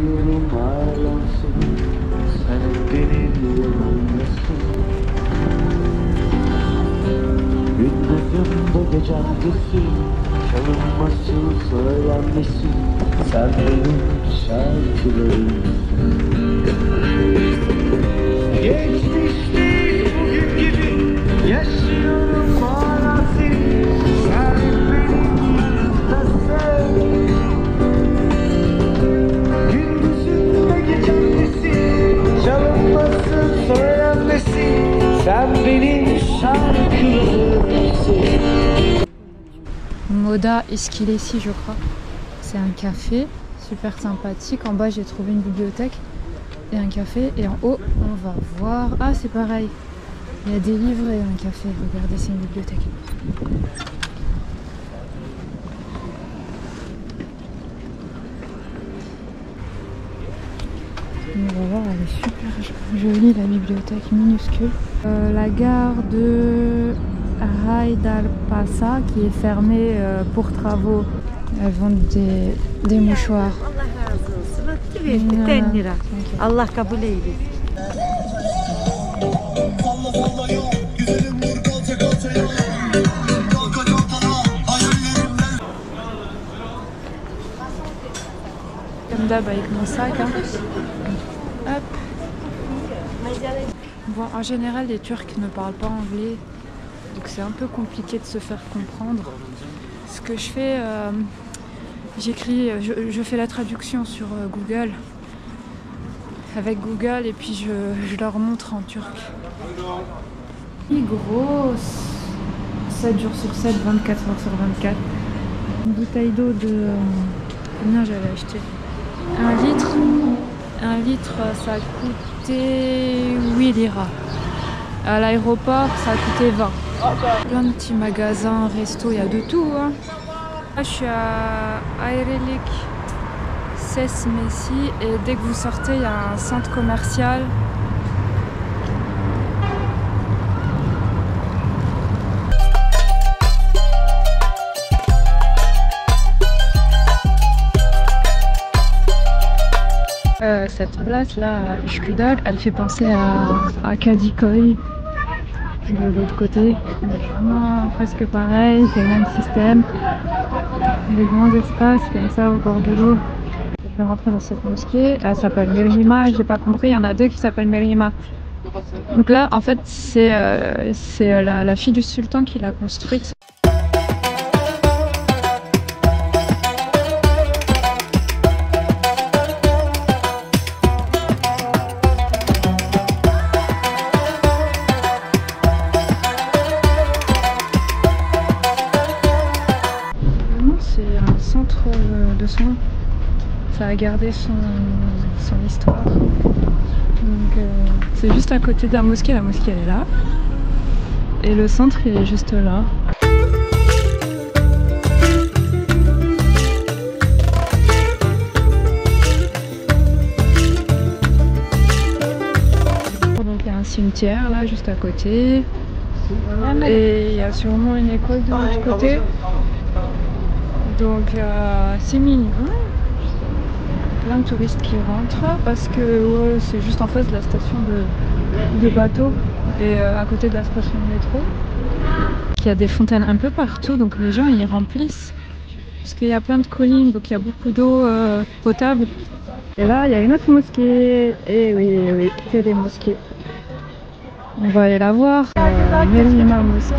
Yaşıyorum hala seni, sen benim yanımdasın. Gündüzümde gecemdesin, çalınması söylenmesi, sen benim şarkılarımsın. Geçmişti bugün gibi, yaşıyorum hala seni, sen benim yanımdasın. Gündüzümde gecemdesin, çalınması söylenmesi, sen benim şarkılarımsın. Moda Esquilessi, je crois. C'est un café super sympathique. En bas, j'ai trouvé une bibliothèque et un café. Et en haut, on va voir. Ah, c'est pareil. Il y a des livres et un café. Regardez, c'est une bibliothèque. On va voir, elle est super jolie la bibliothèque, minuscule. La gare de Haydarpasa qui est fermée pour travaux. Elles vendent des mouchoirs. Allah kabul eylesin. Comme d'hab avec mon sac. Hein. Hop. Bon, en général, les Turcs ne parlent pas anglais, donc c'est un peu compliqué de se faire comprendre. Ce que je fais, je fais la traduction sur Google, avec Google, et puis je leur montre en turc. Grosse, 7 jours sur 7, 24 heures sur 24. Une bouteille d'eau de... combien j'avais acheté? 1 litre. 1 litre, ça coûtait 8 liras. À l'aéroport, ça coûtait 20. Plein de petits magasins, restos, il y a de tout. Hein. Là, je suis à Ayrılık Sesmesi et dès que vous sortez, il y a un centre commercial. Cette place là, à Üsküdar, elle fait penser à Kadıköy de l'autre côté. Vraiment presque pareil, c'est le même système. Des grands espaces comme ça au bord de l'eau. Je vais rentrer dans cette mosquée. Elle s'appelle Merima, j'ai pas compris, il y en a deux qui s'appellent Merima. Donc là, en fait, c'est la fille du sultan qui l'a construite. De soins, ça a gardé son histoire. Donc c'est juste à côté de la mosquée elle est là et le centre il est juste là. Donc il y a un cimetière là juste à côté et il y a sûrement une école de l'autre côté. Donc c'est mignon, plein de touristes qui rentrent parce que ouais, c'est juste en face de la station de bateau et à côté de la station de métro. Il y a des fontaines un peu partout, donc les gens ils remplissent parce qu'il y a plein de collines, donc il y a beaucoup d'eau potable. Et là il y a une autre mosquée, et oui, c'est des mosquées. On va aller la voir, Merima mosquée,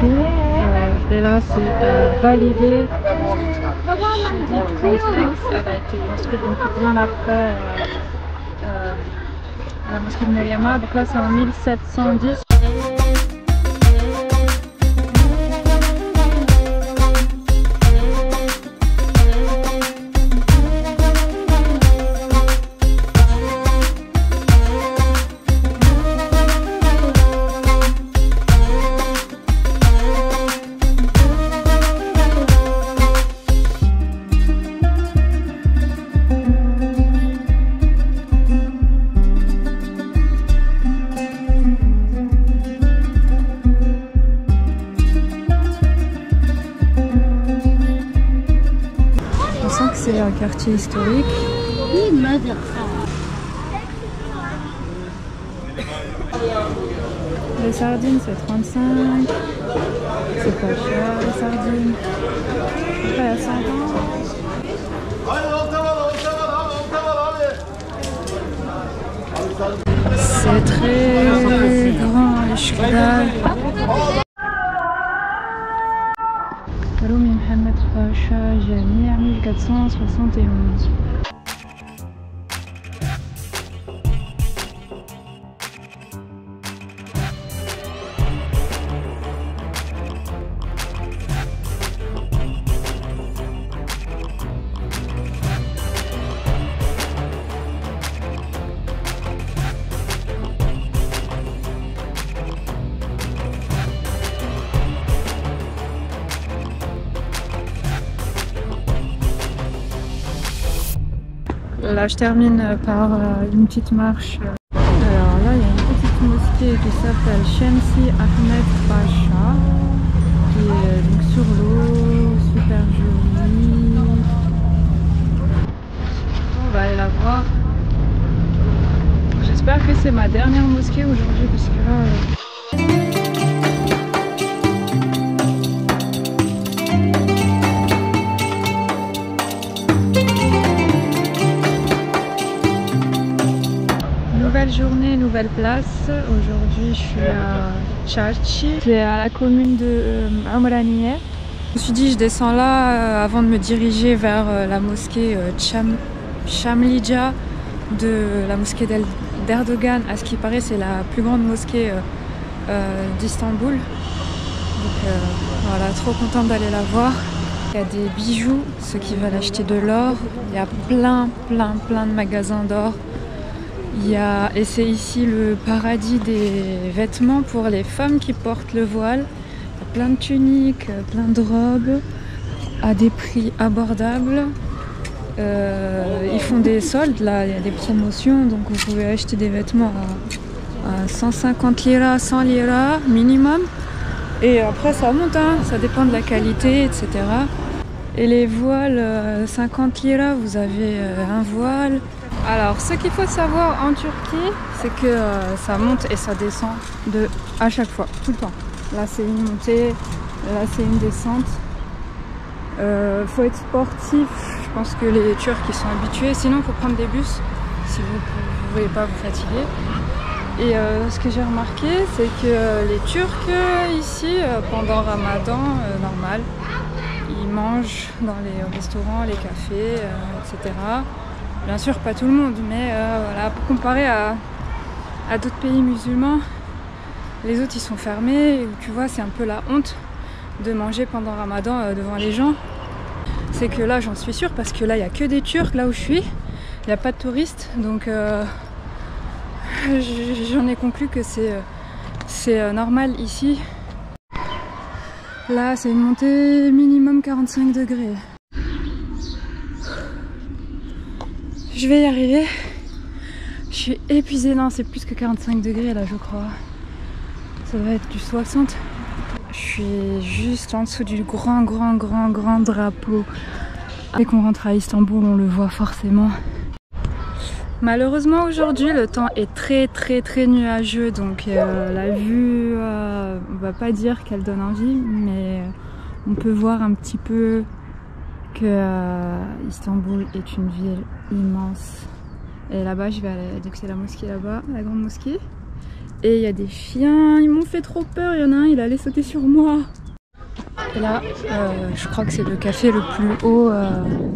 et là c'est validé. Elle a été construite donc bien après la mosquée de Merima, donc là c'est en 1710. C'est un quartier historique. Les sardines c'est 35. C'est pas cher les sardines. Après à 50. C'est très grand les chkdal. Roumi Mohamed Pacha, Jamia 1471. Là, je termine par une petite marche. Alors là, il y a une petite mosquée qui s'appelle Shamsi Ahmed Pacha, qui est donc sur l'eau, super jolie. On va aller la voir. J'espère que c'est ma dernière mosquée aujourd'hui, parce que là... Nouvelle journée, nouvelle place. Aujourd'hui, je suis à Chachi, c'est à la commune de Omraniye. Je me suis dit, je descends là avant de me diriger vers la mosquée Shamlija de la mosquée d'Erdogan. À ce qui paraît, c'est la plus grande mosquée d'Istanbul. Donc voilà, trop contente d'aller la voir. Il y a des bijoux, ceux qui veulent acheter de l'or. Il y a plein de magasins d'or. Et c'est ici le paradis des vêtements pour les femmes qui portent le voile. Il y a plein de tuniques, plein de robes à des prix abordables. Ils font des soldes, là, il y a des promotions, donc vous pouvez acheter des vêtements à 150 liras, 100 liras minimum. Et après ça monte, hein, ça dépend de la qualité, etc. Et les voiles, 50 liras, vous avez un voile. Alors, ce qu'il faut savoir en Turquie, c'est que ça monte et ça descend à chaque fois, tout le temps. Là, c'est une montée, là, c'est une descente. Faut être sportif, je pense que les Turcs ils sont habitués. Sinon, il faut prendre des bus si vous ne voulez pas vous fatiguer. Et ce que j'ai remarqué, c'est que les Turcs ici, pendant Ramadan, normal, ils mangent dans les restaurants, les cafés, etc. Bien sûr, pas tout le monde, mais voilà, pour comparer à d'autres pays musulmans, les autres ils sont fermés. Tu vois, c'est un peu la honte de manger pendant Ramadan devant les gens. C'est que là, j'en suis sûre, parce que là, il n'y a que des Turcs, là où je suis. Il n'y a pas de touristes, donc j'en ai conclu que c'est normal ici. Là, c'est une montée minimum 45 degrés. Je vais y arriver. Je suis épuisée. Non, c'est plus que 45 degrés là, je crois. Ça doit être du 60. Je suis juste en dessous du grand drapeau. Dès qu'on rentre à Istanbul, on le voit forcément. Malheureusement, aujourd'hui, le temps est très nuageux. Donc la vue, on va pas dire qu'elle donne envie, mais on peut voir un petit peu que Istanbul est une ville immense. Et là-bas, je vais aller, donc c'est la mosquée là-bas, la grande mosquée. Et il y a des chiens, ils m'ont fait trop peur. Il y en a un, il allait sauter sur moi. Et là, je crois que c'est le café le plus haut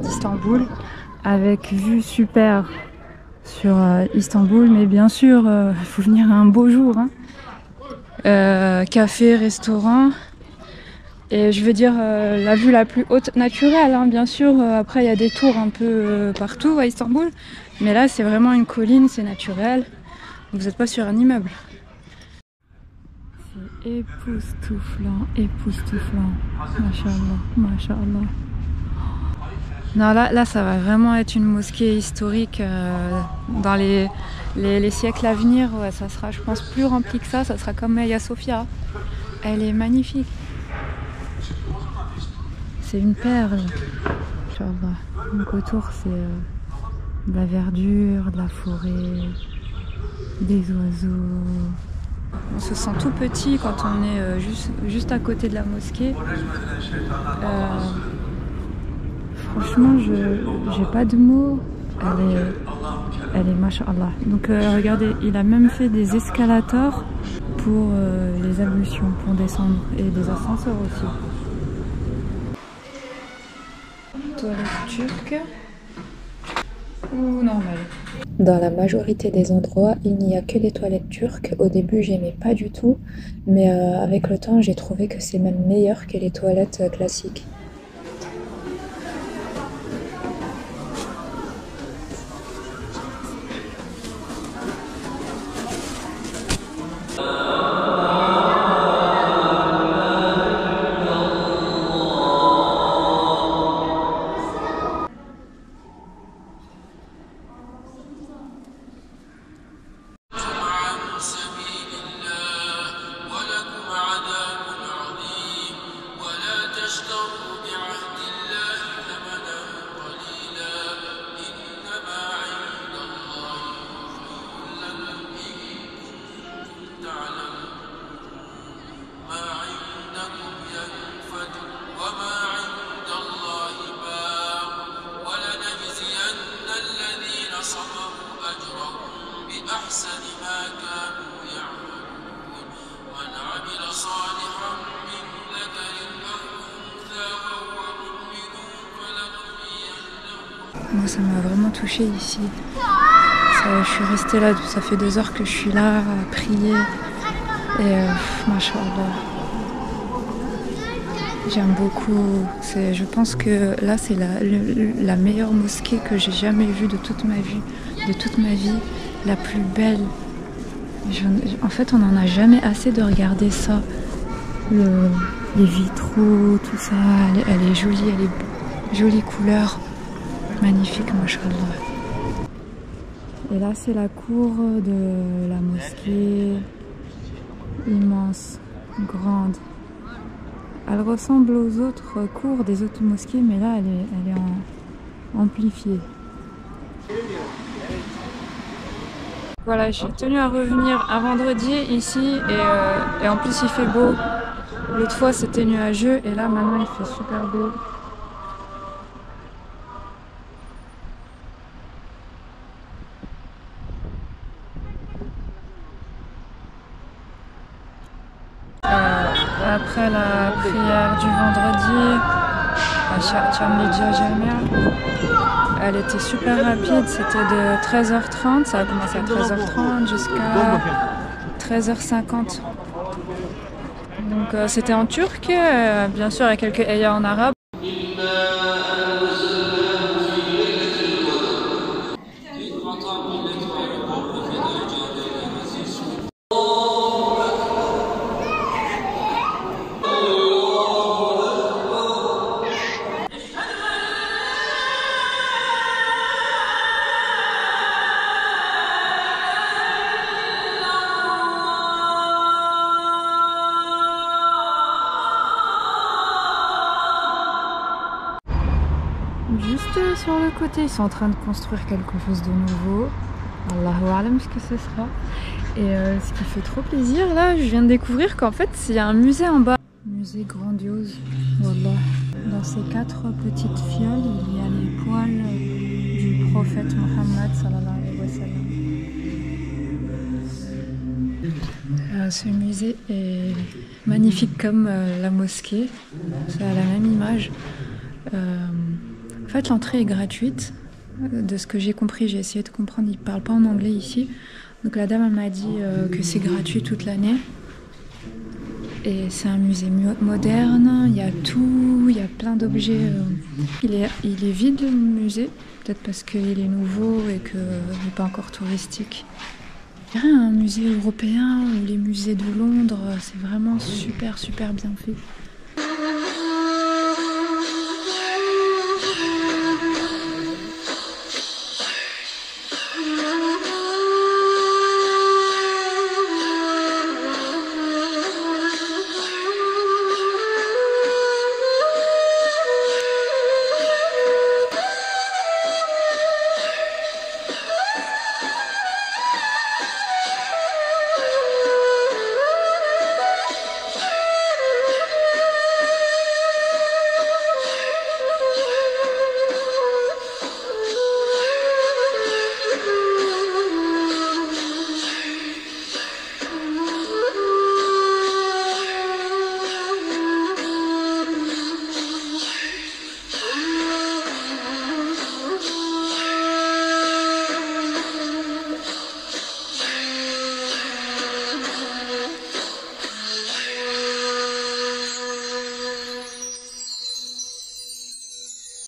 d'Istanbul, avec vue super sur Istanbul. Mais bien sûr, il faut venir un beau jour. Hein. Café, restaurant. Et je veux dire la vue la plus haute naturelle, hein, bien sûr. Après, il y a des tours un peu partout à Istanbul. Mais là, c'est vraiment une colline, c'est naturel. Vous n'êtes pas sur un immeuble. C'est époustouflant. Masha'Allah. Non, là, ça va vraiment être une mosquée historique. Dans les siècles à venir, ouais, ça sera, je pense, plus rempli que ça. Ça sera comme Hagia Sophia. Elle est magnifique. C'est une perle. Donc autour, de la verdure, de la forêt, des oiseaux. On se sent tout petit quand on est juste à côté de la mosquée. Franchement, j'ai pas de mots. Elle est masha'Allah. Donc regardez, il a même fait des escalators pour les ablutions, pour descendre, et des ascenseurs aussi. Toilette turque ou normale? Dans la majorité des endroits, il n'y a que les toilettes turques. Au début, j'aimais pas du tout, mais avec le temps, j'ai trouvé que c'est même meilleur que les toilettes classiques. Moi, ça m'a vraiment touchée ici. Je suis restée là, ça fait 2 heures que je suis là à prier. Et machallah, j'aime beaucoup. Je pense que là, c'est la meilleure mosquée que j'ai jamais vue de toute ma vie, la plus belle. En fait, on n'en a jamais assez de regarder ça. Les vitraux, tout ça, elle est jolie, elle est jolie couleur. Magnifique, mashallah. Et là, c'est la cour de la mosquée. Immense, grande. Elle ressemble aux autres cours des autres mosquées, mais là, elle est amplifiée. Voilà, j'ai tenu à revenir un vendredi ici, et en plus, il fait beau. L'autre fois, c'était nuageux, et là, maintenant, il fait super beau. Après la prière du vendredi à Chamidja Jamia, elle était super rapide, c'était de 13h30, ça a commencé à 13h30 jusqu'à 13h50. Donc c'était en turc, bien sûr il y a quelques ayats en arabe. Juste sur le côté, ils sont en train de construire quelque chose de nouveau. Allahu alam ce que ce sera. Et ce qui fait trop plaisir, là, je viens de découvrir qu'en fait, il y a un musée en bas. Musée grandiose, wallah. Dans ces 4 petites fioles, il y a les poils du prophète Mohammed sallallahu alayhi wa sallam. Ce musée est magnifique comme la mosquée. Ça a la même image. En fait, l'entrée est gratuite. De ce que j'ai compris, j'ai essayé de comprendre, ils ne parlent pas en anglais ici. Donc la dame elle m'a dit que c'est gratuit toute l'année. Et c'est un musée moderne, il y a tout, il y a plein d'objets. Il est vide le musée, peut-être parce qu'il est nouveau et qu'il n'est pas encore touristique. Il y a un musée européen ou les musées de Londres, c'est vraiment super super bien fait.